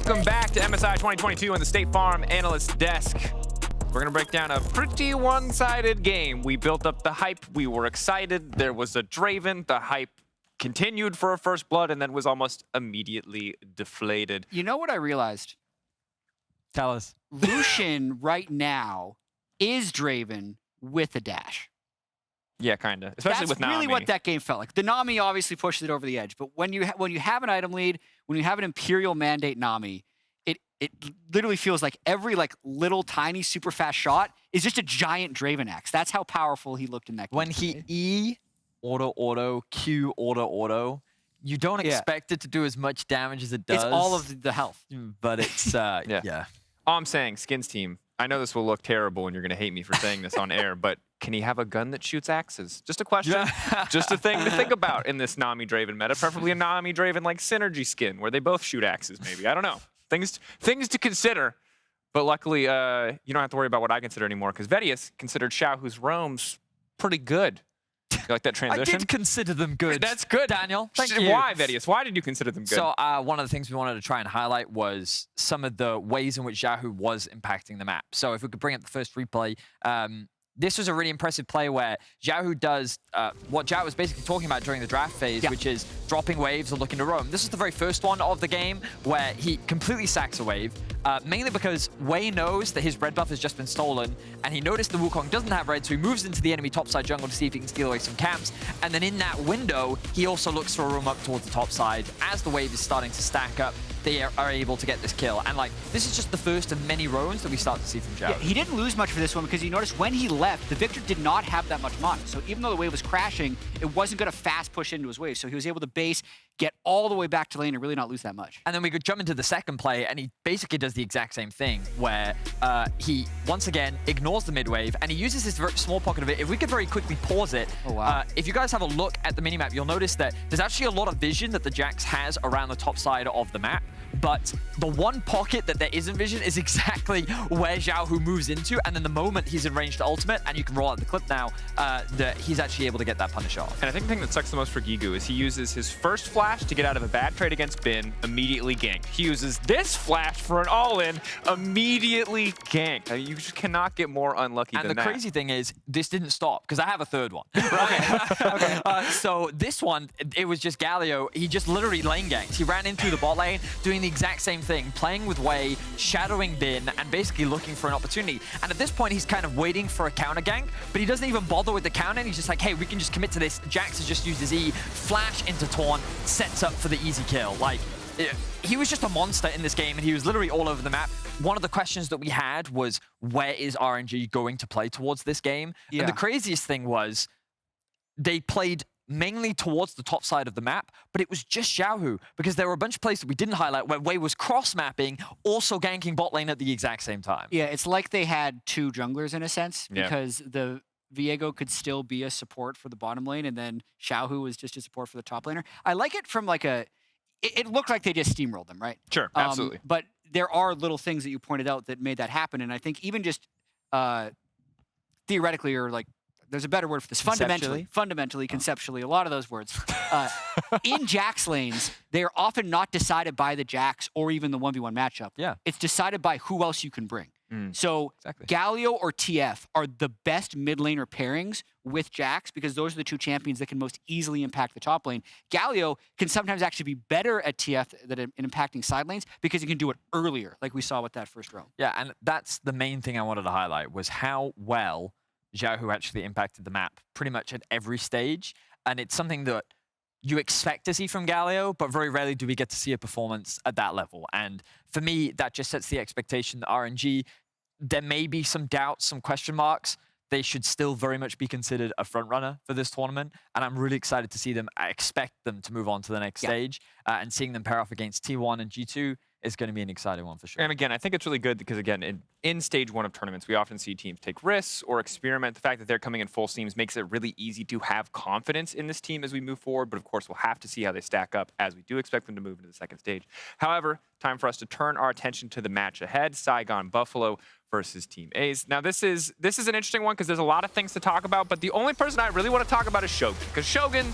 Welcome back to MSI 2022 on the State Farm Analyst Desk. We're going to break down a pretty one-sided game. We built up the hype. We were excited. There was a Draven. The hype continued for a first blood and then was almost immediately deflated. You know what I realized? Tell us. Lucian right now is Draven with a dash. Yeah, kind of. Especially with Nami. That's really what that game felt like. The Nami obviously pushed it over the edge, but when you have an item lead, when you have an Imperial Mandate Nami, it literally feels like every little tiny super fast shot is just a giant Draven axe. That's how powerful he looked in that game. When he E auto, Q auto, you don't expect it to do as much damage as it does. It's all of the health. But it's, yeah. All I'm saying, Skins team, I know this will look terrible and you're going to hate me for saying this on air, but can he have a gun that shoots axes? Just a question. Yeah. Just a thing to think about in this Nami Draven meta. Preferably a Nami Draven like synergy skin where they both shoot axes maybe. I don't know. Things to consider. But luckily, you don't have to worry about what I consider anymore because Vedius considered Xiaohu's roams pretty good. You like that transition? I did consider them good. That's good. Daniel, thank you. Why, Vedius? Why did you consider them good? So one of the things we wanted to try and highlight was some of the ways in which Xiaohu was impacting the map. So if we could bring up the first replay, this was a really impressive play where Xiaohu does what Jett was basically talking about during the draft phase, which is dropping waves or looking to roam. This is the very first one of the game where he completely sacks a wave, mainly because Wei knows that his red buff has just been stolen, and he noticed the Wukong doesn't have red, so he moves into the enemy topside jungle to see if he can steal away some camps. And then in that window, he also looks for a roam up towards the top side. As the wave is starting to stack up, they are able to get this kill. And this is just the first of many roams that we start to see from Xiaohu. Yeah, he didn't lose much for this one because you notice when he left, the Victor did not have that much mana. So even though the wave was crashing, it wasn't going to fast push into his wave. So he was able to base, get all the way back to lane and really not lose that much. And then we could jump into the second play, and he basically does the exact same thing, where he, once again, ignores the mid wave, and he uses this very small pocket of it. If we could very quickly pause it, if you guys have a look at the minimap, you'll notice that there's actually a lot of vision that the Jax has around the top side of the map. But the one pocket that there isn't vision is exactly where Xiaohu moves into, and then the moment he's in range to ultimate, and you can roll out the clip now, that he's actually able to get that punish off. And I think the thing that sucks the most for Gigu is he uses his first flash to get out of a bad trade against Bin, immediately ganked. He uses this flash for an all-in, immediately ganked. I mean, you just cannot get more unlucky than that. And the crazy thing is, this didn't stop, because I have a third one. Okay. So this one, it was just Galio. He just literally lane ganked. He ran in through the bot lane, doing the exact same thing, playing with Wei, shadowing Bin, and basically looking for an opportunity. And at this point, he's kind of waiting for a counter gank, but he doesn't even bother with the counter. He's just like, hey, we can just commit to this. Jax has just used his E, flash into Taunt, sets up for the easy kill. He was just a monster in this game, and he was literally all over the map. One of the questions that we had was, where is RNG going to play towards this game? Yeah. And the craziest thing was, they played mainly towards the top side of the map, but it was just Xiaohu, because there were a bunch of places we didn't highlight where Wei was cross-mapping, also ganking bot lane at the exact same time. Yeah, it's like they had two junglers in a sense, because the Viego could still be a support for the bottom lane, and then Xiaohu was just a support for the top laner. I like it from it looked like they just steamrolled them, right? Sure, absolutely. But there are little things that you pointed out that made that happen, and I think even just theoretically, or there's a better word for this. Fundamentally, conceptually, a lot of those words. In Jax lanes, they are often not decided by the Jax or even the 1v1 matchup. Yeah. It's decided by who else you can bring. So Galio or TF are the best mid laner pairings with Jax because those are the two champions that can most easily impact the top lane. Galio can sometimes actually be better at TF than in impacting side lanes because he can do it earlier, like we saw with that first roam. Yeah, and that's the main thing I wanted to highlight was how well Xiaohu actually impacted the map pretty much at every stage. And it's something that you expect to see from Galio, but very rarely do we get to see a performance at that level. And for me, that just sets the expectation that RNG, there may be some doubts, some question marks. They should still very much be considered a front runner for this tournament. And I'm really excited to see them. I expect them to move on to the next stage. And seeing them pair off against T1 and G2 is going to be an exciting one for sure. And again, I think it's really good because, again, in stage one of tournaments, we often see teams take risks or experiment. The fact that they're coming in full steams makes it really easy to have confidence in this team as we move forward. But of course, we'll have to see how they stack up as we do expect them to move into the second stage. However, time for us to turn our attention to the match ahead, Saigon Buffalo versus Team Aze. Now, this is an interesting one because there's a lot of things to talk about, but the only person I really want to talk about is Shogun, because Shogun,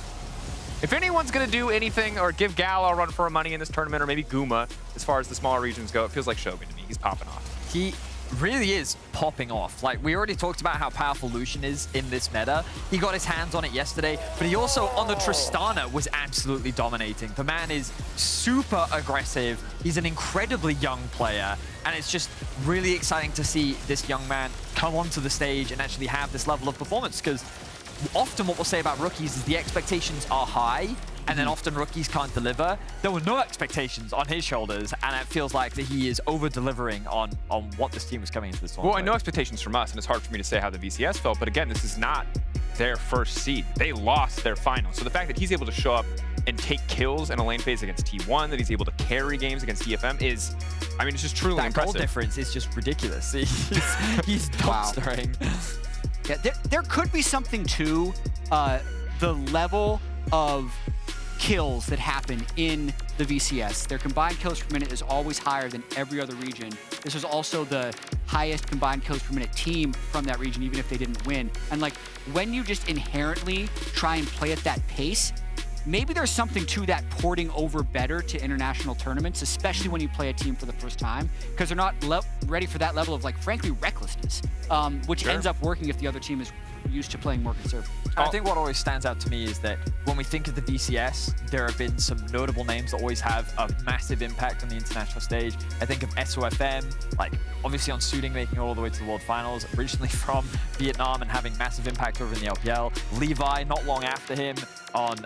If anyone's going to do anything or give Gal a run for her money in this tournament, or maybe Guma, as far as the smaller regions go, it feels like Shogun to me. He's popping off. He really is popping off. Like, we already talked about how powerful Lucian is in this meta. He got his hands on it yesterday, but he also, on the Tristana, was absolutely dominating. The man is super aggressive. He's an incredibly young player, and it's just really exciting to see this young man come onto the stage and actually have this level of performance, because often what we'll say about rookies is the expectations are high, and then often rookies can't deliver. There were no expectations on his shoulders, and it feels like that he is over-delivering on what this team was coming into this tournament. Well, and no expectations from us, and it's hard for me to say how the VCS felt, but again, this is not their first seed. They lost their final. So the fact that he's able to show up and take kills in a lane phase against T1, that he's able to carry games against DFM is, I mean, it's just truly impressive. That goal difference is just ridiculous. He's dumpstering. Yeah, there could be something to the level of kills that happen in the VCS. Their combined kills per minute is always higher than every other region. This was also the highest combined kills per minute team from that region, even if they didn't win. And like, when you just inherently try and play at that pace, maybe there's something to that porting over better to international tournaments, especially when you play a team for the first time, because they're not ready for that level of, like, frankly, recklessness, which ends up working if the other team is used to playing more conservative. I think what always stands out to me is that when we think of the VCS, there have been some notable names that always have a massive impact on the international stage. I think of SOFM, like obviously on Suiting, making it all the way to the World Finals, originally from Vietnam and having massive impact over in the LPL. Levi, not long after him, on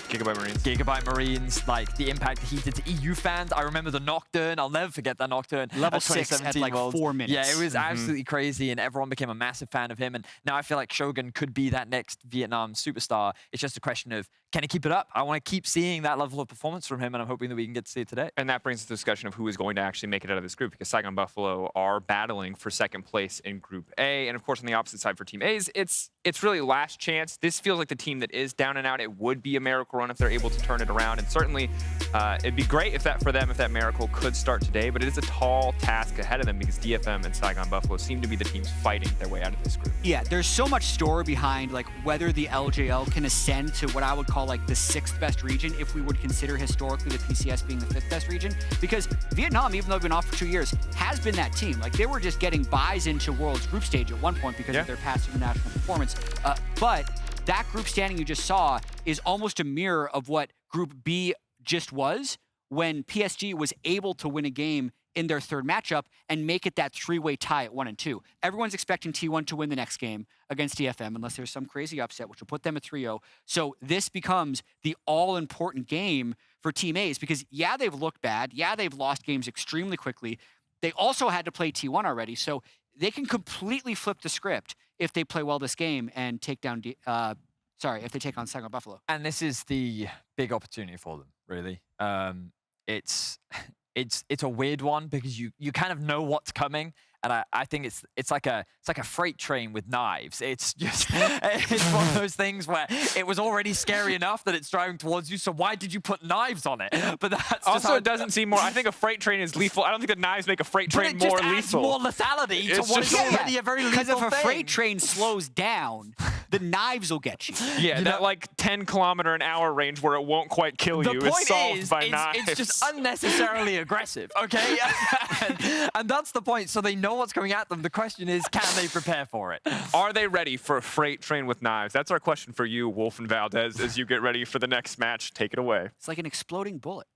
Gigabyte Marines, like the impact that he did to EU fans. I remember the Nocturne. I'll never forget that Nocturne. Level 6 at like 4 minutes. Yeah, it was absolutely crazy, and everyone became a massive fan of him. And now I feel like Shogun could be that next Vietnam superstar. It's just a question of, can he keep it up? I want to keep seeing that level of performance from him, and I'm hoping that we can get to see it today. And that brings us to the discussion of who is going to actually make it out of this group, because Saigon Buffalo are battling for second place in Group A. And of course, on the opposite side for Team A's, it's really last chance. This feels like the team that is down and out. It would be a miracle run if they're able to turn it around. And certainly, it'd be great if that for them, if that miracle could start today. But it is a tall task ahead of them, because DFM and Saigon Buffalo seem to be the teams fighting their way out of this group. Yeah, there's so much story behind like whether the LJL can ascend to what I would call like the 6th best region, if we would consider historically the PCS being the 5th best region, because Vietnam, even though they've been off for 2 years, has been that team. Like, they were just getting buys into World's group stage at one point because of their past international performance. But that group standing you just saw is almost a mirror of what Group B just was when PSG was able to win a game in their 3rd matchup and make it that 3-way tie at 1 and 2. Everyone's expecting T1 to win the next game against DFM unless there's some crazy upset, which will put them at 3-0. So this becomes the all-important game for Team A's, because yeah, they've looked bad. Yeah, they've lost games extremely quickly. They also had to play T1 already, so they can completely flip the script if they play well this game and take down, if they take on Saigon Buffalo. And this is the big opportunity for them, really. It's a weird one because you kind of know what's coming, and I think it's like a freight train with knives. It's just it's one of those things where it was already scary enough that it's driving towards you. So why did you put knives on it? But that's also, it doesn't seem more. I think a freight train is lethal. I don't think the knives make a freight train more lethal. More lethality to what is already a very lethal thing. Because if a freight train slows down, the knives will get you. Yeah, that like 10-kilometer-an-hour range where it won't quite kill you is solved by knives. It's just unnecessarily aggressive, okay? and that's the point. So they know what's coming at them. The question is, can they prepare for it? Are they ready for a freight train with knives? That's our question for you, Wolf and Valdes, as you get ready for the next match. Take it away. It's like an exploding bullet.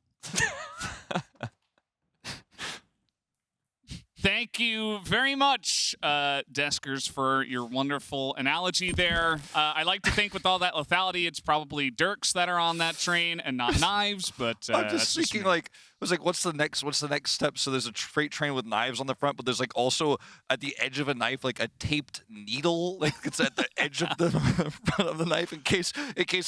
Thank you very much, Deskers, for your wonderful analogy there. I like to think with all that lethality, it's probably dirks that are on that train and not knives. But I'm just thinking, like, I was like, what's the next step? So there's a freight train with knives on the front, but there's like also at the edge of a knife, like a taped needle, like it's at the edge of the front of the knife in case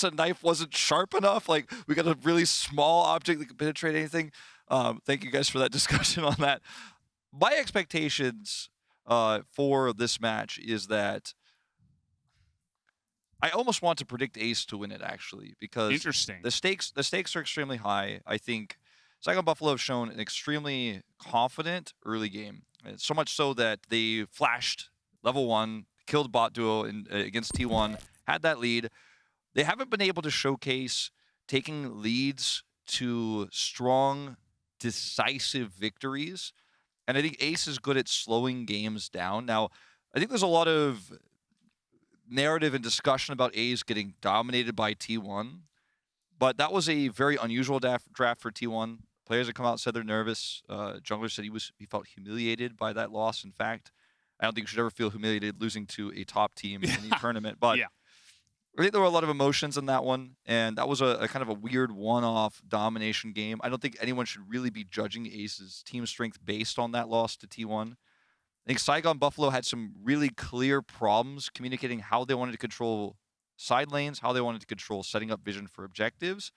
a knife wasn't sharp enough. Like, we got a really small object that can penetrate anything. Thank you guys for that discussion on that. My expectations for this match is that I almost want to predict Ace to win it, actually, because the stakes are extremely high. I think Saigon Buffalo have shown an extremely confident early game, so much so that they flashed level 1, killed bot duo against T1, had that lead. they haven't been able to showcase taking leads to strong, decisive victories. And I think Ace is good at slowing games down. Now, I think there's a lot of narrative and discussion about Ace getting dominated by T1, but that was a very unusual draft for T1. Players have come out and said they're nervous. Jungler said he felt humiliated by that loss. In fact, I don't think you should ever feel humiliated losing to a top team in any tournament. But yeah. I think there were a lot of emotions in that one, and that was a kind of a weird one-off domination game. I don't think anyone should really be judging Ace's team strength based on that loss to T1. I think Saigon Buffalo had some really clear problems communicating how they wanted to control side lanes, how they wanted to control setting up vision for objectives.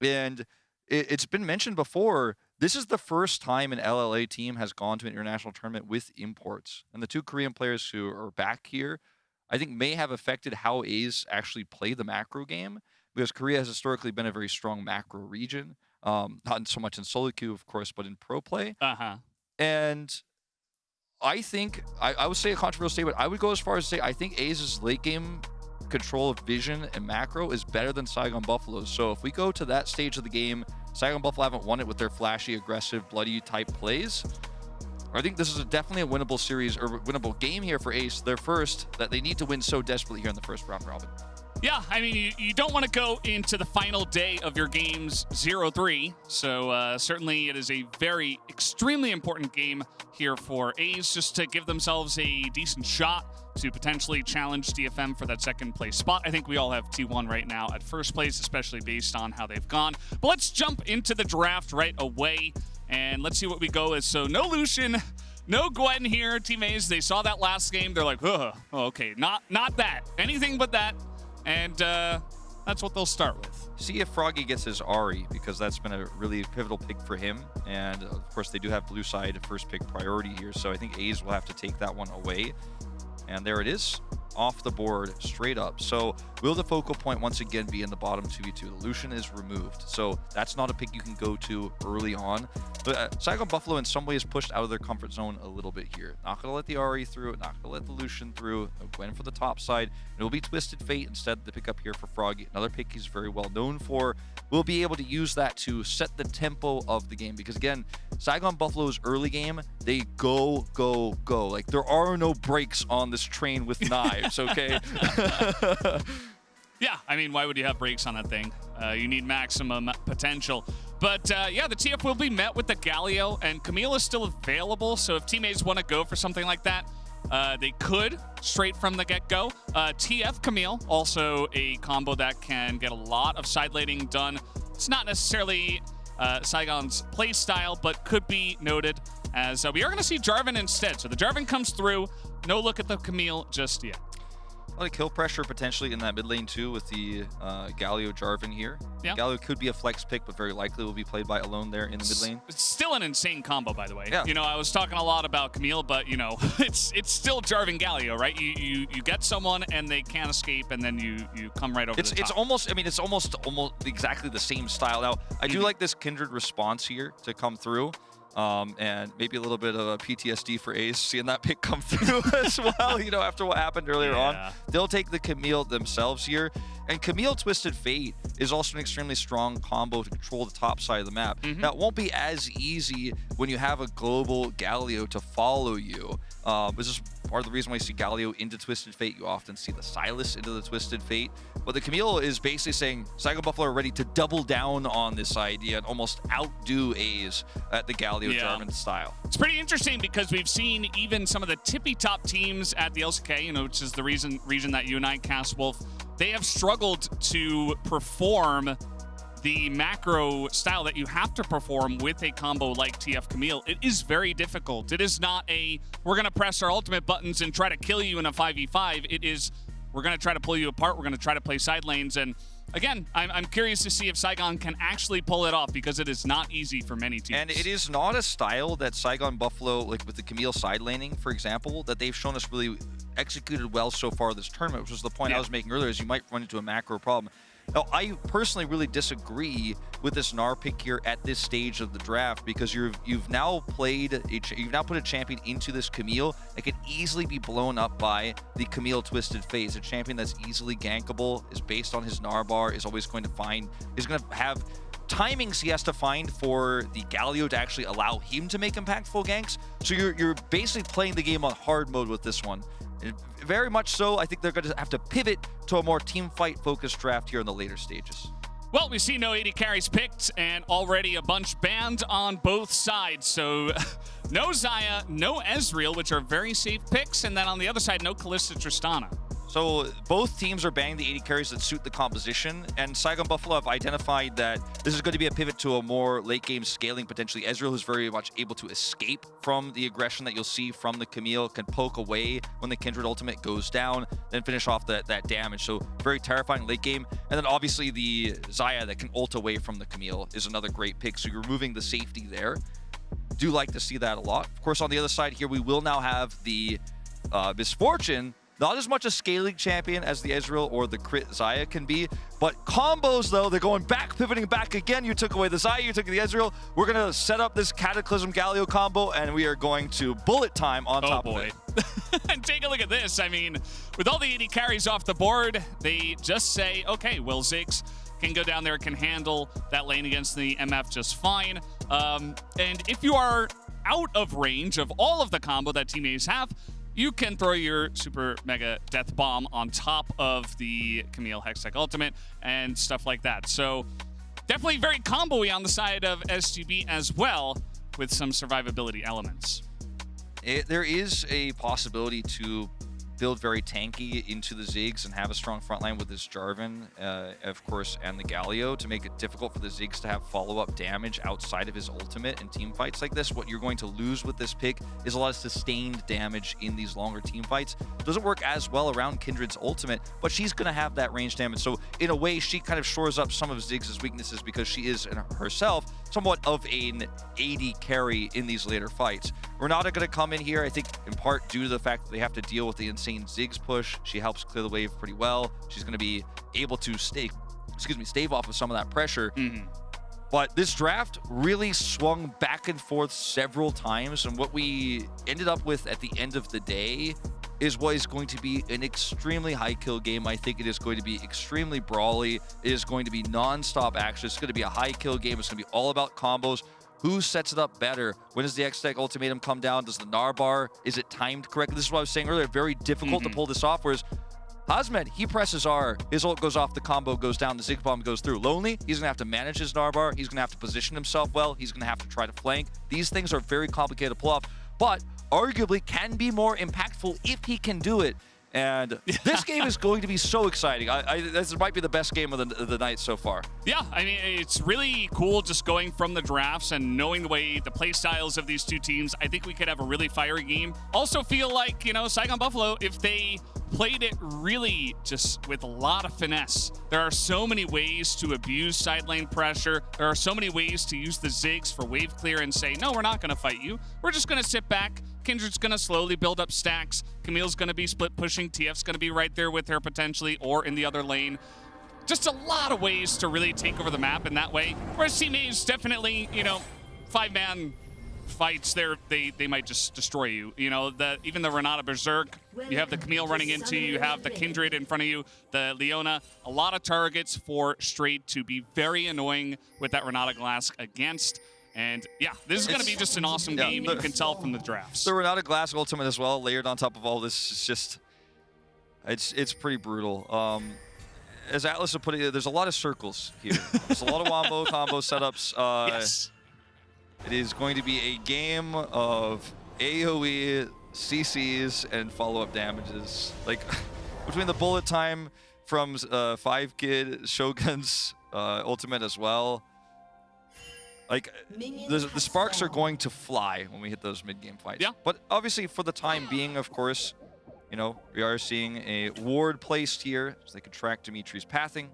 And it's been mentioned before, this is the first time an LLA team has gone to an international tournament with imports. And the two Korean players who are back here, I think may have affected how A's actually play the macro game, because Korea has historically been a very strong macro region, not so much in solo queue, of course, but in pro play. And I think, I would say a controversial statement, I would go as far as to say I think A's late game control of vision and macro is better than Saigon Buffalo's. So if we go to that stage of the game, Saigon Buffalo haven't won it with their flashy, aggressive, bloody type plays. I think this is definitely a winnable series or winnable game here for Ace. Their first that they need to win so desperately here in the first round robin. Yeah, I mean, you don't want to go into the final day of your games 0-3. So certainly it is a very extremely important game here for Ace, just to give themselves a decent shot to potentially challenge DFM for that second place spot. I think we all have T1 right now at first place, especially based on how they've gone. But let's jump into the draft right away. And let's see what we go with. So no Lucian, no Gwen here. Team A's, they saw that last game. They're like, oh, okay, not that. Anything but that. And that's what they'll start with. See if Froggy gets his Ahri, because that's been a really pivotal pick for him. And of course, they do have blue side first pick priority here. So I think A's will have to take that one away. And there it is, off the board, straight up. So will the focal point once again be in the bottom 2v2? The Lucian is removed. So that's not a pick you can go to early on. But Saigon Buffalo in some ways pushed out of their comfort zone a little bit here. Not going to let the Ahri through, not going to let the Lucian through. Gwen for the top side. It will be Twisted Fate instead, the pick up here for Froggy. Another pick he's very well known for. We'll be able to use that to set the tempo of the game. Because again, Saigon Buffalo's early game, they go, go, go. Like there are no breaks on this train with knives, okay? Yeah, I mean, why would you have brakes on that thing? You need maximum potential. But yeah, the TF will be met with the Galio, and Camille is still available. So if teammates want to go for something like that, they could straight from the get-go. TF Camille, also a combo that can get a lot of side laning done. It's not necessarily Saigon's play style, but could be noted as we are going to see Jarvan instead. So the Jarvan comes through. No look at the Camille just yet. A lot of kill pressure potentially in that mid lane too with the Galio Jarvan here. Yeah. Galio could be a flex pick, but very likely will be played by Alone there in the mid lane. It's still an insane combo, by the way. Yeah. You know, I was talking a lot about Camille, but you know, it's still Jarvan Galio, right? You get someone and they can't escape, and then you come right over the top. It's almost, I mean, it's almost exactly the same style. Now, I do like this Kindred response here to come through. And maybe a little bit of a PTSD for Ace, seeing that pick come through as well, you know, after what happened earlier on. They'll take the Camille themselves here. And Camille Twisted Fate is also an extremely strong combo to control the top side of the map. Now, it won't be as easy when you have a global Galio to follow you. This is part of the reason why you see Galio into Twisted Fate. You often see the Silas into the Twisted Fate. But the Camille is basically saying Saigon Buffalo are ready to double down on this idea and almost outdo A's at the Galio Jarvan style. It's pretty interesting because we've seen even some of the tippy top teams at the LCK, you know, which is the region that you and I cast, Wolf. They have struggled to perform the macro style that you have to perform with a combo like TF Camille. It is very difficult. It is not a, we're going to press our ultimate buttons and try to kill you in a 5v5. It is, we're going to try to pull you apart. We're going to try to play side lanes. And again, I'm curious to see if Saigon can actually pull it off, because it is not easy for many teams. And it is not a style that Saigon Buffalo, like with the Camille side laning, for example, that they've shown us really executed well so far this tournament, which was the point I was making earlier, is you might run into a macro problem. Now, I personally really disagree with this Gnar pick here at this stage of the draft because you've now put a champion into this Camille that can easily be blown up by the Camille Twisted Phase. A champion that's easily gankable, is based on his Gnar bar, is going to have timings he has to find for the Galio to actually allow him to make impactful ganks. So you're basically playing the game on hard mode with this one. And very much so, I think they're going to have to pivot to a more team fight focused draft here in the later stages. Well, we see no AD carries picked and already a bunch banned on both sides. So no Xayah, no Ezreal, which are very safe picks. And then on the other side, no Kalista Tristana. So both teams are banning the AD carries that suit the composition, and Saigon Buffalo have identified that this is going to be a pivot to a more late-game scaling, potentially. Ezreal is very much able to escape from the aggression that you'll see from the Camille, can poke away when the Kindred ultimate goes down, then finish off that damage. So very terrifying late game. And then obviously the Xayah that can ult away from the Camille is another great pick, so you're removing the safety there. Do like to see that a lot. Of course, on the other side here, we will now have the Miss Fortune. Not as much a scaling champion as the Ezreal or the crit Xayah can be, but combos though, they're going back, pivoting back again. You took away the Xayah, you took the Ezreal. We're gonna set up this Cataclysm Galio combo, and we are going to bullet time on top of it. And take a look at this. I mean, with all the AD carries off the board, they just say, okay, well, Ziggs can go down there, can handle that lane against the MF just fine. And if you are out of range of all of the combo that Team A's have, you can throw your super mega death bomb on top of the Camille Hextech ultimate and stuff like that. So definitely very combo-y on the side of SGB as well, with some survivability elements. There is a possibility to build very tanky into the Ziggs and have a strong front line with this Jarvan, of course, and the Galio to make it difficult for the Ziggs to have follow-up damage outside of his ultimate in team fights like this. What you're going to lose with this pick is a lot of sustained damage in these longer team fights. Doesn't work as well around Kindred's ultimate, but she's going to have that range damage. So in a way, she kind of shores up some of Ziggs' weaknesses because she is herself somewhat of an AD carry in these later fights. Renata going to come in here, I think, in part due to the fact that they have to deal with the insane Ziggs push. She helps clear the wave pretty well. She's going to be able to stave off of some of that pressure. But this draft really swung back and forth several times, and what we ended up with at the end of the day is what is going to be an extremely high kill game. I think it is going to be extremely brawly. It is going to be non-stop action. It's going to be a high kill game. It's going to be all about combos. Who sets it up better? When does the Hextech ultimatum come down? Does the Gnar bar, is it timed correctly? This is what I was saying earlier, very difficult to pull this off, whereas Hasmed, he presses R, his ult goes off, the combo goes down, the Ziggs bomb goes through. Lonely, he's gonna have to manage his Gnar bar, he's gonna have to position himself well, he's gonna have to try to flank. These things are very complicated to pull off, but arguably can be more impactful if he can do it. And this game is going to be so exciting. This might be the best game of the night so far. Yeah, I mean, it's really cool just going from the drafts and knowing the way the play styles of these two teams. I think we could have a really fiery game. Also feel like, you know, Saigon Buffalo, if they played it really just with a lot of finesse. There are so many ways to abuse side lane pressure. There are so many ways to use the Ziggs for wave clear and say, no, we're not going to fight you. We're just going to sit back. Kindred's going to slowly build up stacks. Camille's going to be split pushing. TF's going to be right there with her potentially, or in the other lane. Just a lot of ways to really take over the map in that way. Whereas Team A's definitely, you know, 5-man fights, they might just destroy you. You know, even the Renata Berserk, you have the Camille running into you, you have the Kindred in front of you, the Leona, a lot of targets for Straight to be very annoying with that Renata Glasc against. And yeah, this is going to be just an awesome game. You can tell from the drafts. The Renata Glasc ultimate as well, layered on top of all this, is just, it's pretty brutal. As Atlas would put it, there's a lot of circles here. There's a lot of wombo combo setups. Yes. It is going to be a game of AoE, CCs, and follow-up damages. Like, between the bullet time from 5-Kid, Shogun's ultimate as well. Like, the sparks are going to fly when we hit those mid-game fights. Yeah. But obviously, for the time being, of course, you know, we are seeing a ward placed here so they can track Dimitri's pathing.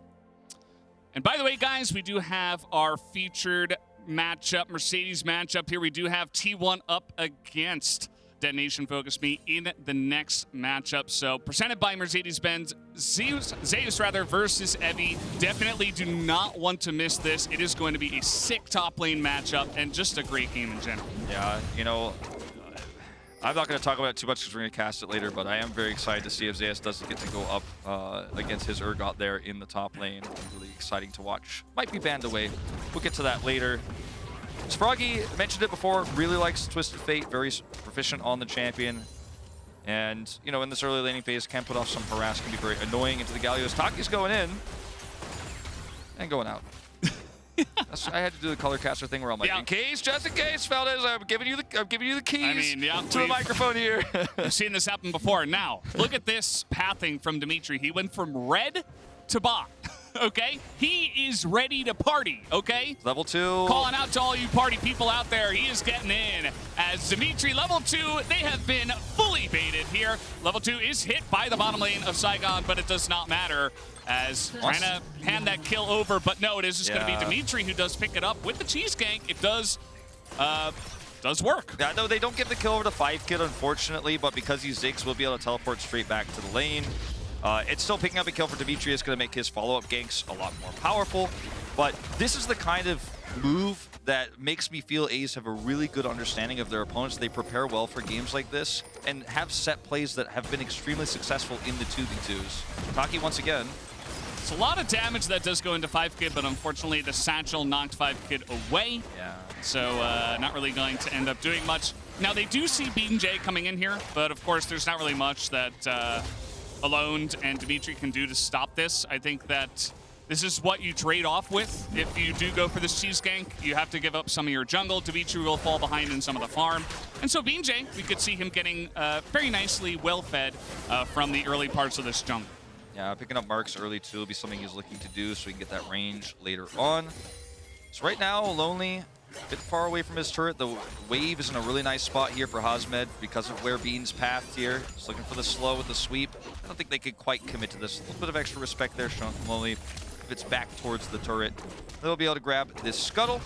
And by the way, guys, we do have our featured matchup, Mercedes matchup here. We do have T1 up against Detonation Focus Me in the next matchup. So presented by Mercedes-Benz, Zeus rather versus Evie. Definitely do not want to miss this. It is going to be a sick top lane matchup and just a great game in general. Yeah, you know, I'm not going to talk about it too much because we're going to cast it later, but I am very excited to see if Zeus doesn't get to go up against his Urgot there in the top lane. Really exciting to watch. Might be banned away. We'll get to that later. So Froggy, mentioned it before, really likes Twisted Fate, very proficient on the champion. And, you know, in this early laning phase, can put off some harass, can be very annoying into the Galios. Taki's going in and going out. I had to do the color caster thing where I'm like, Yeah. in case, just in case, Valdes, I'm giving you the keys I mean, yeah, to the microphone here. We've seen this happen before. Now, look at this pathing from Dimitry. He went from red to bot, okay? He is ready to party, okay? Level 2. Calling out to all you party people out there, he is getting in. As Dimitry, level 2, they have been fully baited here. Level 2 is hit by the bottom lane of Saigon, but it does not matter. As trying to hand that kill over, but no, it is just going to be Dimitry who does pick it up with the cheese gank. It does work. Yeah, no, they don't give the kill over to 5-Kid, unfortunately, but because he's Ziggs, we'll be able to teleport straight back to the lane. It's still picking up a kill for Dimitry. It's going to make his follow-up ganks a lot more powerful, but this is the kind of move that makes me feel Aze have a really good understanding of their opponents. They prepare well for games like this and have set plays that have been extremely successful in the 2v2s. Taki once again. It's a lot of damage that does go into 5-Kid, but unfortunately the satchel knocked 5-Kid away. Yeah. So not really going to end up doing much. Now they do see BeanJ coming in here, but of course there's not really much that Alone and Dimitry can do to stop this. I think that this is what you trade off with. If you do go for this cheese gank, you have to give up some of your jungle. Dimitry will fall behind in some of the farm. And so BeanJ, we could see him getting very nicely well-fed from the early parts of this jungle. Yeah, picking up marks early too will be something he's looking to do so he can get that range later on. So right now, Lonely, a bit far away from his turret. The wave is in a really nice spot here for Hasmed because of where Bean's pathed here. Just looking for the slow with the sweep. I don't think they could quite commit to this. A little bit of extra respect there shown from Lonely. If it's back towards the turret, they'll be able to grab this scuttle.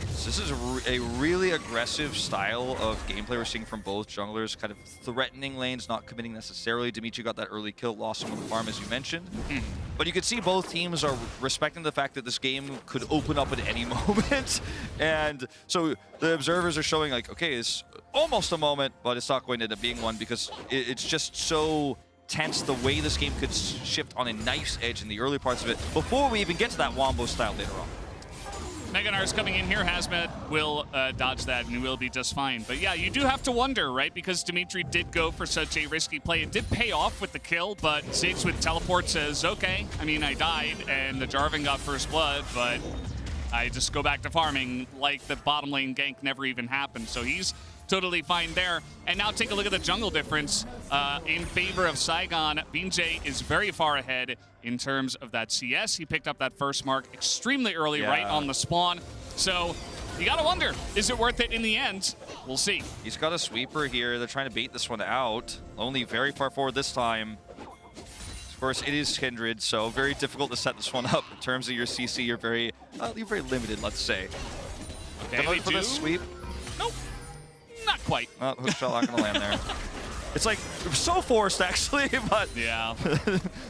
So this is a really aggressive style of gameplay we're seeing from both junglers, kind of threatening lanes, not committing necessarily. Dimitry got that early kill, lost some of the farm, as you mentioned. But you can see both teams are respecting the fact that this game could open up at any moment. And so the observers are showing like, okay, it's almost a moment, but it's not going to end up being one because it's just so tense the way this game could shift on a knife's edge in the early parts of it before we even get to that Wombo style later on. Gnar is coming in here. Hasmed will dodge that and he will be just fine. But yeah, you do have to wonder, right? Because Dimitry did go for such a risky play. It did pay off with the kill, but Ziggs with teleport says, okay, I mean, I died and the Jarvan got first blood, but I just go back to farming like the bottom lane gank never even happened. So he's totally fine there. And now take a look at the jungle difference in favor of Saigon. BeanJ is very far ahead in terms of that CS. He picked up that first mark extremely early, right on the spawn. So you gotta wonder, is it worth it in the end? We'll see. He's got a sweeper here. They're trying to bait this one out. Only very far forward this time. Of course, it is Kindred, so very difficult to set this one up. In terms of your CC, you're very limited, let's say. Okay, they for do. this sweep. Nope, not quite. Oh, hook shot not gonna land there. It's like so forced actually, but yeah.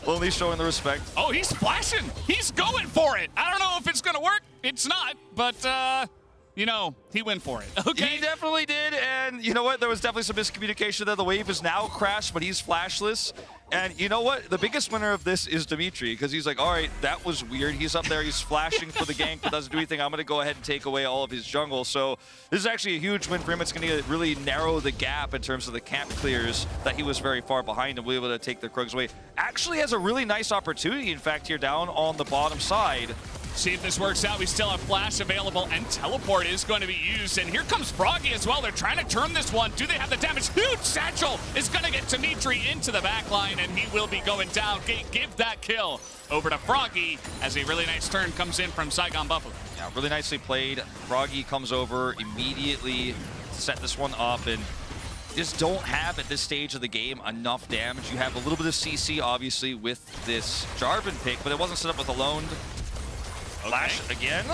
Lonely showing the respect. Oh, he's flashing. He's going for it. I don't know if it's gonna work. It's not, but you know, he went for it. Okay. He definitely did, and you know what? There was definitely some miscommunication there. The wave is now crashed, but he's flashless. And you know what? The biggest winner of this is Dimitry, because he's like, all right, that was weird. He's up there, he's flashing for the gank, but doesn't do anything. I'm going to go ahead and take away all of his jungle. So this is actually a huge win for him. It's going to really narrow the gap in terms of the camp clears that he was very far behind and will be able to take their Krugs away. Actually has a really nice opportunity, in fact, here down on the bottom side. See if this works out. We still have flash available, and teleport is going to be used. And here comes Froggy as well. They're trying to turn this one. Do they have the damage? Huge satchel is going to get Dimitry into the back line, and he will be going down. Give that kill over to Froggy as a really nice turn comes in from Saigon Buffalo. Yeah, really nicely played. Froggy comes over immediately to set this one up, and just don't have at this stage of the game enough damage. You have a little bit of CC, obviously, with this Jarvan pick, but it wasn't set up with Alone. Flash again.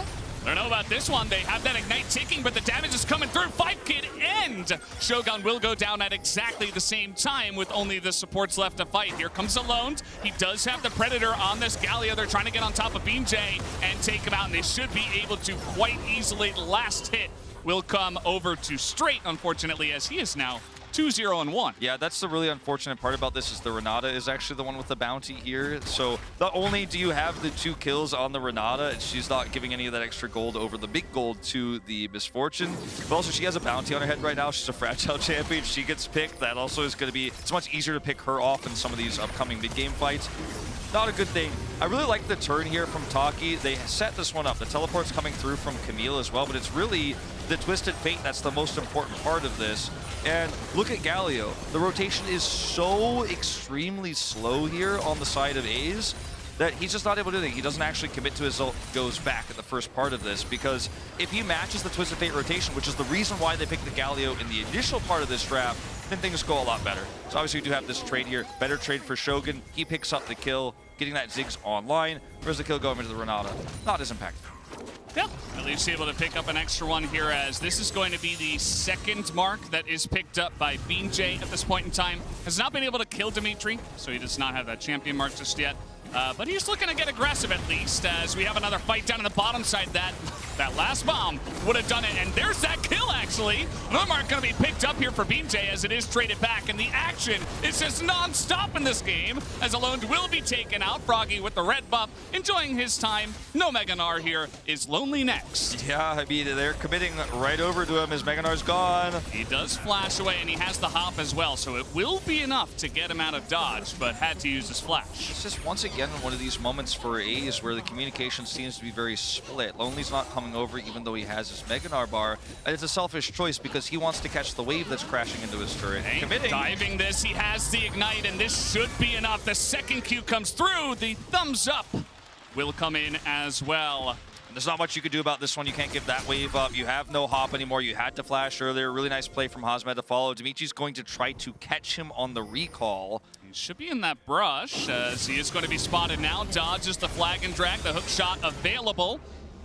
I don't know about this one. They have that Ignite ticking, but the damage is coming through. 5-Kid and Shogun will go down at exactly the same time with only the supports left to fight. Here comes Alone. He does have the Predator on this Galio. They're trying to get on top of BeanJ and take him out, and they should be able to quite easily. The last hit will come over to Straight, unfortunately, as he is now 2-0-1. Yeah, that's the really unfortunate part about this is the Renata is actually the one with the bounty here. So not only do you have the 2 kills on the Renata, she's not giving any of that extra gold over the big gold to the Miss Fortune, but also she has a bounty on her head right now. She's a fragile champion. She gets picked. That also is going to be, it's much easier to pick her off in some of these upcoming mid-game fights. Not a good thing. I really like the turn here from Taki. They set this one up. The teleport's coming through from Camille as well, but it's really the Twisted Fate that's the most important part of this. And look at Galio. The rotation is so extremely slow here on the side of Aze that he's just not able to do anything. He doesn't actually commit to his ult, goes back at the first part of this, because if he matches the Twisted Fate rotation, which is the reason why they picked the Galio in the initial part of this draft, then things go a lot better. So obviously we do have this trade here. Better trade for Shogun. He picks up the kill, getting that Ziggs online. Where's the kill going into the Renata? Not as impactful. Yep, at least able to pick up an extra one here, as this is going to be the second mark that is picked up by BeanJ at this point in time. Has not been able to kill Dimitry, so he does not have that champion mark just yet. But he's looking to get aggressive at least, as we have another fight down on the bottom side. That last bomb would have done it, and there's that kill, actually. Another mark going to be picked up here for BeanJ as it is traded back, and the action is just non-stop in this game, as Alone will be taken out. Froggy with the red buff, enjoying his time. No Gnar here, is Lonely next. Yeah, I mean, they're committing right over to him as Gnar's gone. He does flash away, and he has the hop as well, so it will be enough to get him out of dodge, but had to use his flash. It's just once again one of these moments for Aze where the communication seems to be very split. Lonely's not coming over even though he has his Gnar bar, and it's a selfish choice because he wants to catch the wave that's crashing into his turret. Committing. Diving this, he has the Ignite, and this should be enough. The second Q comes through. The thumbs up will come in as well. There's not much you could do about this one. You can't give that wave up. You have no hop anymore. You had to flash earlier. Really nice play from Hasmed to follow. Dimitri's going to try to catch him on the recall. He should be in that brush, as he is going to be spotted now. Dodges the flag and drag. The hook shot available.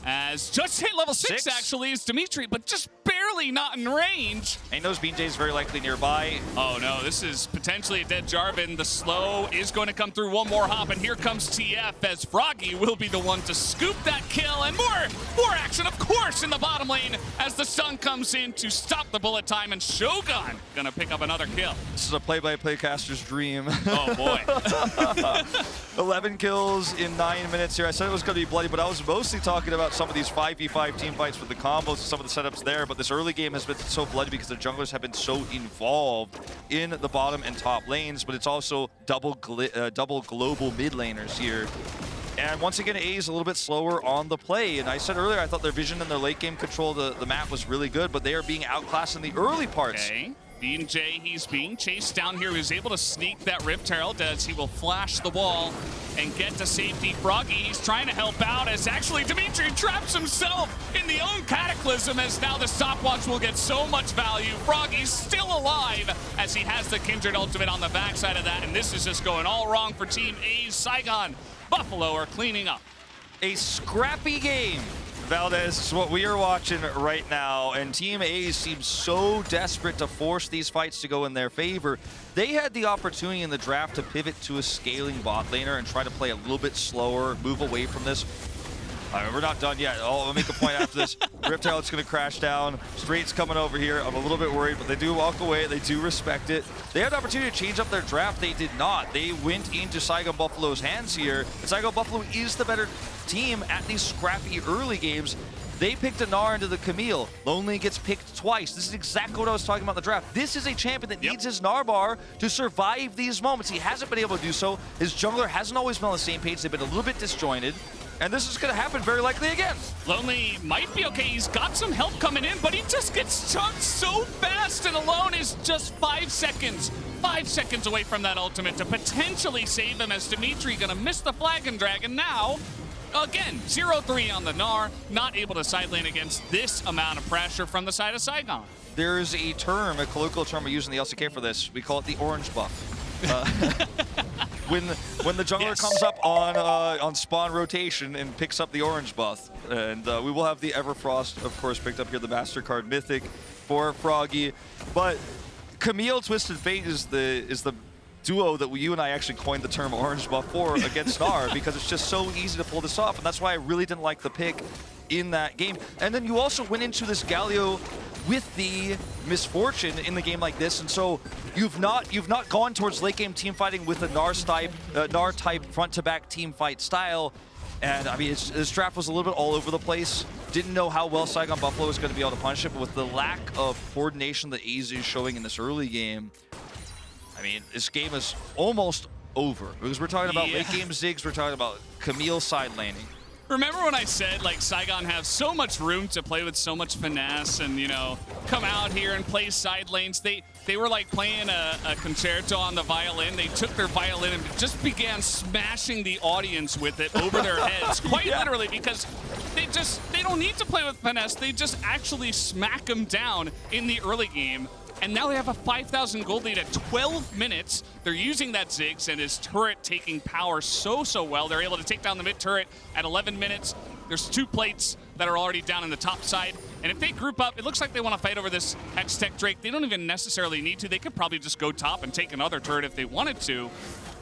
As just hit level 6 actually is Dimitry, but just barely not in range. And knows BeanJ is very likely nearby. Oh no, this is potentially a dead Jarvan. The slow is going to come through. One more hop, and here comes TF as Froggy will be the one to scoop that kill. And more action, of course, in the bottom lane as the stun comes in to stop the bullet time, and Shogun gonna pick up another kill. This is a play-by-play caster's dream. Oh boy. 11 kills in 9 minutes here. I said it was going to be bloody, but I was mostly talking about some of these 5v5 team fights with the combos and some of the setups there, but this early game has been so bloody because the junglers have been so involved in the bottom and top lanes, but it's also double global mid laners here. And once again, Aze a little bit slower on the play. And I said earlier, I thought their vision and their late game control of the map was really good, but they are being outclassed in the early parts. Okay. BeanJ, he's being chased down here. He's able to sneak that Rift Herald as he will flash the wall and get to safety. Froggy, he's trying to help out as actually Dimitry traps himself in the own Cataclysm, as now the stopwatch will get so much value. Froggy's still alive as he has the Kindred ultimate on the backside of that, and this is just going all wrong for Team Aze. Saigon, Buffalo are cleaning up. A scrappy game. Valdes is what we are watching right now, and Team Aze seems so desperate to force these fights to go in their favor. They had the opportunity in the draft to pivot to a scaling bot laner and try to play a little bit slower, move away from this. We're not done yet. I'll make a point after this. Rift Herald's going to crash down. Straight's coming over here. I'm a little bit worried, but they do walk away. They do respect it. They had the opportunity to change up their draft. They did not. They went into Saigon Buffalo's hands here. And Saigon Buffalo is the better team at these scrappy early games. They picked a Gnar into the Camille. Lonely gets picked twice. This is exactly what I was talking about in the draft. This is a champion that needs his Gnar bar to survive these moments. He hasn't been able to do so. His jungler hasn't always been on the same page. They've been a little bit disjointed. And this is going to happen very likely again. Lonely might be okay. He's got some help coming in, but he just gets chunked so fast, and Alone is just 5 seconds. 5 seconds away from that ultimate to potentially save him, as Dimitry going to miss the flag and dragon now. Again, 0-3 on the Gnar, not able to side lane against this amount of pressure from the side of Saigon. There's a colloquial term we use in the LCK for this. We call it the orange buff. when the jungler comes up on spawn rotation and picks up the orange buff. And we will have the Everfrost, of course, picked up here, the MasterCard Mythic for Froggy. But Camille Twisted Fate is the duo that you and I actually coined the term orange buff for against Gnar, because it's just so easy to pull this off. And that's why I really didn't like the pick in that game. And then you also went into this Galio with the Miss Fortune in the game like this, and so you've not gone towards late game team fighting with a Gnar type front to back team fight style. And I mean, this draft was a little bit all over the place. Didn't know how well Saigon Buffalo was going to be able to punish it, but with the lack of coordination that Aze is showing in this early game, I mean, this game is almost over, because we're talking about late game Ziggs, we're talking about Camille side laning. Remember when I said, like, Saigon have so much room to play with so much finesse and, you know, come out here and play side lanes? They were like playing a concerto on the violin. They took their violin and just began smashing the audience with it over their heads, quite literally, because they don't need to play with finesse. They just actually smack them down in the early game. And now they have a 5,000 gold lead at 12 minutes. They're using that Ziggs and his turret taking power so well. They're able to take down the mid turret at 11 minutes. There's 2 plates that are already down in the top side. And if they group up, it looks like they want to fight over this X-Tech Drake. They don't even necessarily need to. They could probably just go top and take another turret if they wanted to.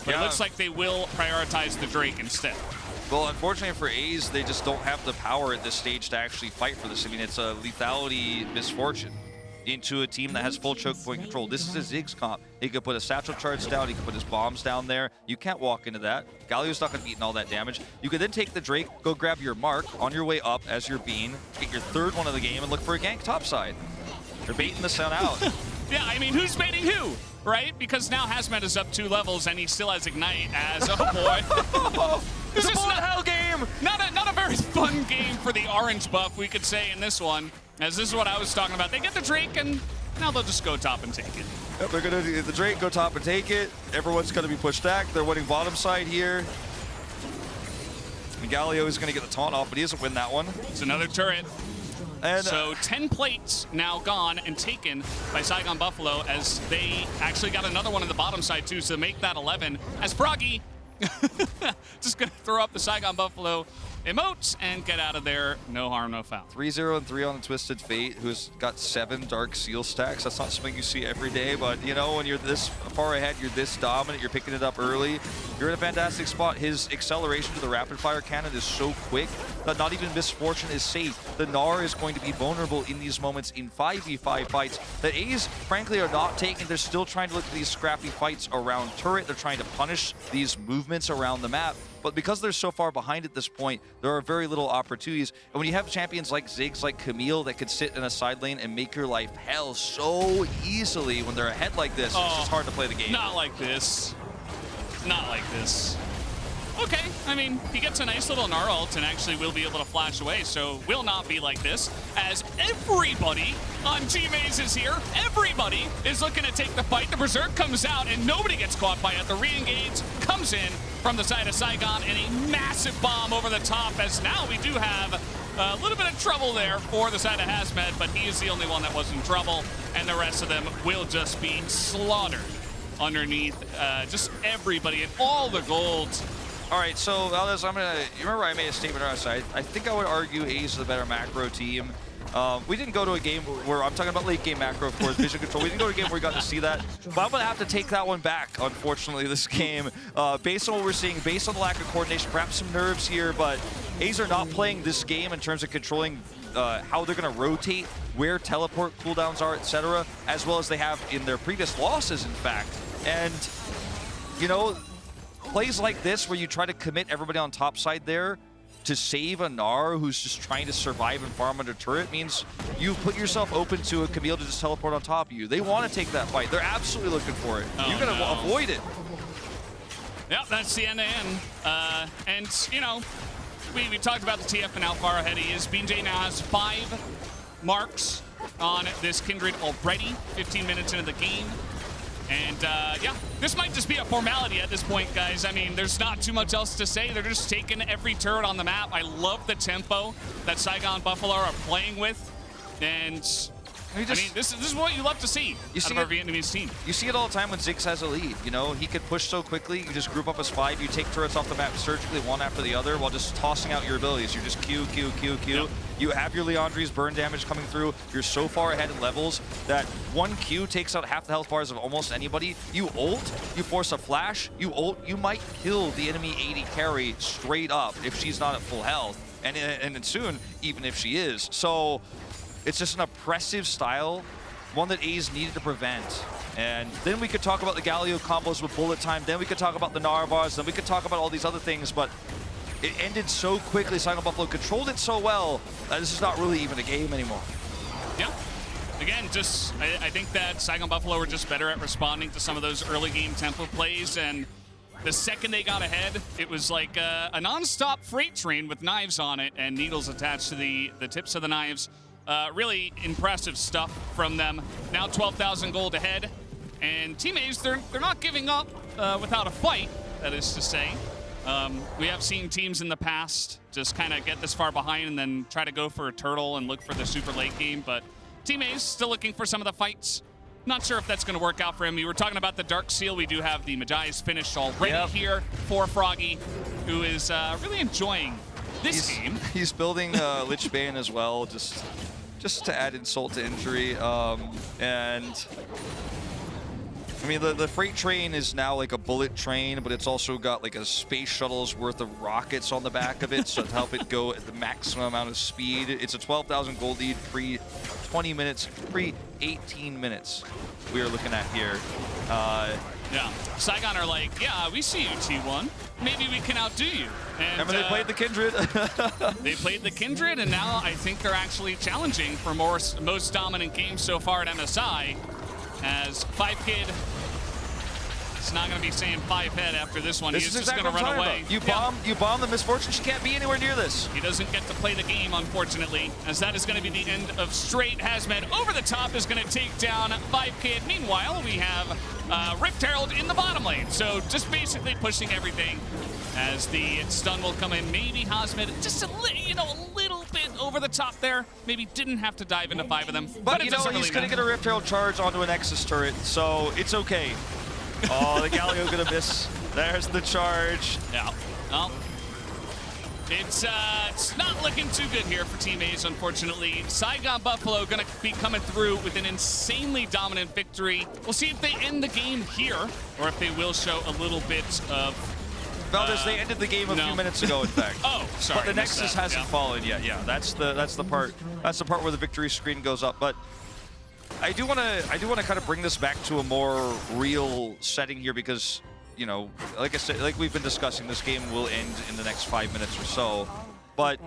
But it looks like they will prioritize the Drake instead. Well, unfortunately for Aze, they just don't have the power at this stage to actually fight for this. I mean, it's a lethality Miss Fortune into a team that has full choke point control. This is a Ziggs comp. He could put a satchel charge down, he could put his bombs down there. You can't walk into that. Galio's not going to be eating all that damage. You could then take the Drake, go grab your mark on your way up as your Bean, get your 3rd one of the game, and look for a gank topside. They're baiting the sun out. Yeah, I mean, who's baiting who, right? Because now Hasmed is up 2 levels and he still has Ignite as, oh boy. This is not a hell game. Not a very fun game for the orange buff, we could say, in this one. As this is what I was talking about. They get the Drake, and now they'll just go top and take it. Yep, they're going to do the Drake, go top and take it. Everyone's going to be pushed back. They're winning bottom side here. And Galio is going to get the taunt off, but he doesn't win that one. It's another turret. And so 10 plates now gone and taken by Saigon Buffalo, as they actually got another one on the bottom side, too, so make that 11. As Froggy just going to throw up the Saigon Buffalo emotes and get out of there. No harm, no foul. 3-0 and 3 on the Twisted Fate, who's got 7 Dark Seal stacks. That's not something you see every day, but you know, when you're this far ahead, you're this dominant, you're picking it up early, you're in a fantastic spot. His acceleration to the rapid fire cannon is so quick that not even Miss Fortune is safe. The Gnar is going to be vulnerable in these moments in 5v5 fights that Aze, frankly, are not taking. They're still trying to look for these scrappy fights around turret. They're trying to punish these movements around the map. But because they're so far behind at this point, there are very little opportunities. And when you have champions like Ziggs, like Camille, that could sit in a side lane and make your life hell so easily when they're ahead like this, it's just hard to play the game. Not like this. Not like this. Okay, I mean, he gets a nice little Gnar ult and actually will be able to flash away, so will not be like this, as everybody on Team Aze is here. Everybody is looking to take the fight. The Berserk comes out and nobody gets caught by it. The re-engage comes in from the side of Saigon and a massive bomb over the top, as now we do have a little bit of trouble there for the side of Hasmed, but he is the only one that was in trouble, and the rest of them will just be slaughtered underneath just everybody and all the gold. All right, so Valdes, you remember I made a statement on our side. I think I would argue Aze is the better macro team. We didn't go to a game where, I'm talking about late game macro, of course, vision control. We didn't go to a game where we got to see that. But I'm going to have to take that one back, unfortunately, this game. Based on what we're seeing, based on the lack of coordination, perhaps some nerves here, but Aze are not playing this game in terms of controlling how they're going to rotate, where teleport cooldowns are, etc., as well as they have in their previous losses, in fact. And, you know, plays like this where you try to commit everybody on top side there to save a Gnar who's just trying to survive and farm under turret means you put yourself open to a Camille to just teleport on top of you. They want to take that fight. They're absolutely looking for it. You're going to avoid it. Yep, that's the end-to-end. And, you know, we talked about the TF and how far ahead he is. BeanJ now has 5 marks on this Kindred already, 15 minutes into the game. And yeah, this might just be a formality at this point, guys. I mean, there's not too much else to say. They're just taking every turret on the map. I love the tempo that Saigon Buffalo are playing with. And I mean, this is what you love to see out of our Vietnamese team. You see it all the time when Ziggs has a lead. You know, he could push so quickly. You just group up as 5. You take turrets off the map surgically, one after the other, while just tossing out your abilities. You're just Q, Q, Q, Q. Yep. You have your Leandri's burn damage coming through. You're so far ahead in levels that one Q takes out half the health bars of almost anybody. You ult, you force a flash, you ult, you might kill the enemy AD carry straight up if she's not at full health. And soon, even if she is. So it's just an oppressive style, one that Aze needed to prevent. And then we could talk about the Galio combos with bullet time, then we could talk about the Gnar bars, then we could talk about all these other things, but it ended so quickly. Saigon Buffalo controlled it so well that this is not really even a game anymore. Yeah. Again, I think that Saigon Buffalo were just better at responding to some of those early game tempo plays, and the second they got ahead, it was like a non-stop freight train with knives on it and needles attached to the tips of the knives. Really impressive stuff from them. Now 12,000 gold ahead, and Team Aze, they're not giving up without a fight, that is to say. We have seen teams in the past just kind of get this far behind and then try to go for a turtle and look for the super late game, but Team Aze still looking for some of the fights. Not sure if that's going to work out for him. We were talking about the Dark Seal. We do have the Magi's finished already here for Froggy, who is really enjoying this game. He's building Lich Bane as well, just to add insult to injury. And I mean, the freight train is now like a bullet train, but it's also got like a space shuttle's worth of rockets on the back of it, so to help it go at the maximum amount of speed. It's a 12,000 gold lead pre 20 minutes, pre 18 minutes we are looking at here. Yeah, Saigon are like, yeah, we see you, T1. Maybe we can outdo you. And, remember they played the Kindred? They played the Kindred, and now I think they're actually challenging for most dominant game so far at MSI. As 5Kid, it's not going to be saying 5-head after this one. He's just going to run away. You bomb the Miss Fortune. She can't be anywhere near this. He doesn't get to play the game, unfortunately, as that is going to be the end of straight. Hasmed over the top is going to take down 5Kid. Meanwhile, we have Rift Herald in the bottom lane. So just basically pushing everything as the stun will come in. Maybe Hasmed just a little bit over the top there. Maybe didn't have to dive into 5 of them. But you know, he's going to get a Rift Herald charge onto a Nexus turret, so it's okay. Oh, the Galio gonna miss. There's the charge. Yeah. Well, it's not looking too good here for Team Aze, unfortunately. Saigon Buffalo gonna be coming through with an insanely dominant victory. We'll see if they end the game here, or if they will show a little bit of... Valdes, they ended the game a few minutes ago, in fact. Oh, sorry. But the Nexus hasn't fallen yet. Yeah, that's the part where the victory screen goes up. But I do want to kind of bring this back to a more real setting here because, you know, like I said, like we've been discussing, this game will end in the next 5 minutes or so. But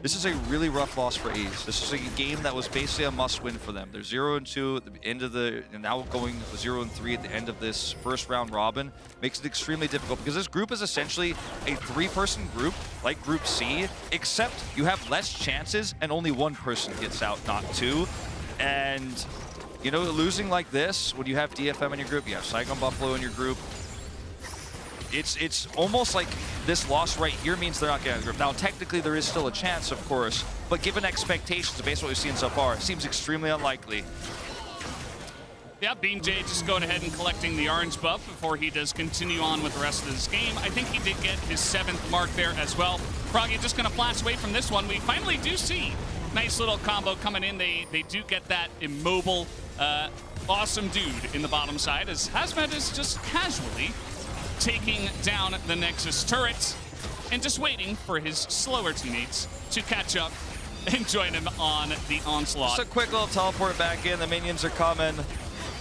this is a really rough loss for Aze. This is a game that was basically a must-win for them. They're 0-2 at the end of and now going 0-3 at the end of this first round robin. Makes it extremely difficult because this group is essentially a 3-person group, like Group C, except you have less chances and only one person gets out, not 2. And, you know, losing like this, when you have DFM in your group, you have Saigon Buffalo in your group, it's almost like this loss right here means they're not getting out of the group. Now, technically, there is still a chance, of course, but given expectations based on what we've seen so far, it seems extremely unlikely. Yeah, BeanJ just going ahead and collecting the orange buff before he does continue on with the rest of this game. I think he did get his 7th mark there as well. Froggy just going to flash away from this one. We finally do see nice little combo coming in. They do get that immobile, awesome dude in the bottom side as Hasmed is just casually taking down the Nexus turret and just waiting for his slower teammates to catch up and join him on the onslaught. Just a quick little teleport back in. The minions are coming.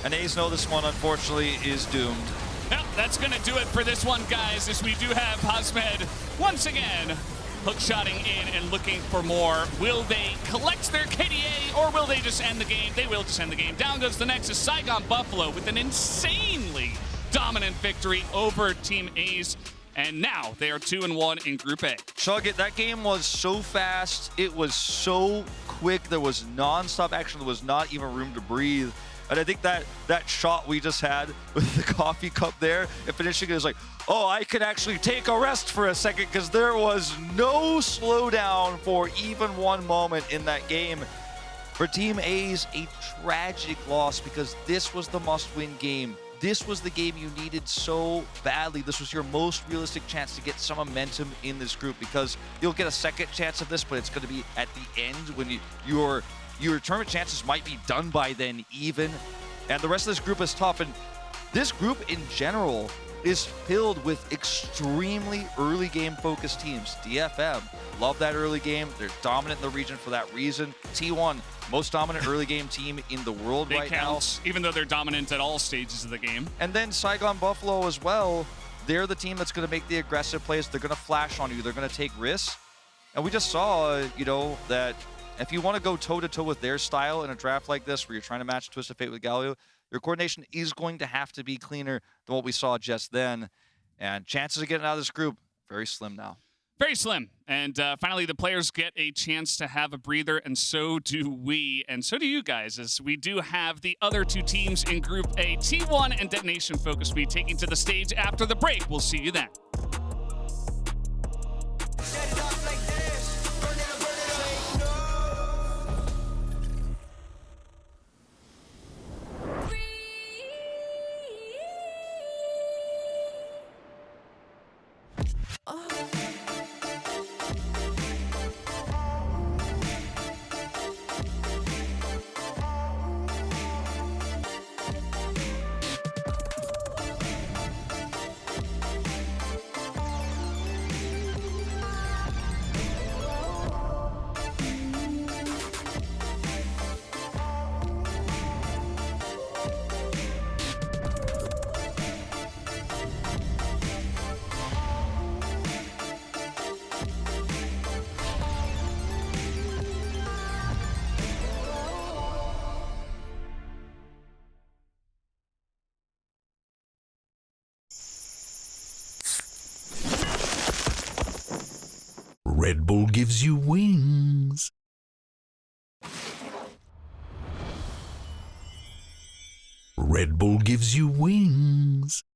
And Aze know this one, unfortunately, is doomed. Yep, that's going to do it for this one, guys, as we do have Hasmed once again hookshotting in and looking for more. Will they collect their KDA or will they just end the game? They will just end the game. Down goes the Nexus. Saigon Buffalo with an insanely dominant victory over Team Aze. And now they are 2-1 in Group A. Shogun, that game was so fast. It was so quick. There was non-stop action. There was not even room to breathe. And I think that shot we just had with the coffee cup there and finishing it is like, oh, I could actually take a rest for a second because there was no slowdown for even one moment in that game. For Team A's, a tragic loss because this was the must-win game. This was the game you needed so badly. This was your most realistic chance to get some momentum in this group because you'll get a second chance of this, but it's going to be at the end when your tournament chances might be done by then even. And the rest of this group is tough. And this group in general is filled with extremely early game focused teams. DFM, love that early game. They're dominant in the region for that reason. T1, most dominant early game team in the world right now. Even though they're dominant at all stages of the game. And then Saigon Buffalo as well. They're the team that's going to make the aggressive plays. They're going to flash on you. They're going to take risks. And we just saw, that if you want to go toe-to-toe with their style in a draft like this, where you're trying to match Twisted Fate with Galio, your coordination is going to have to be cleaner than what we saw just then. And chances of getting out of this group, very slim now. Very slim. And finally, the players get a chance to have a breather, and so do we, and so do you guys, as we do have the other two teams in Group A, T1 and Detonation Focus, be taking to the stage after the break. We'll see you then. Red Bull gives you wings. Red Bull gives you wings.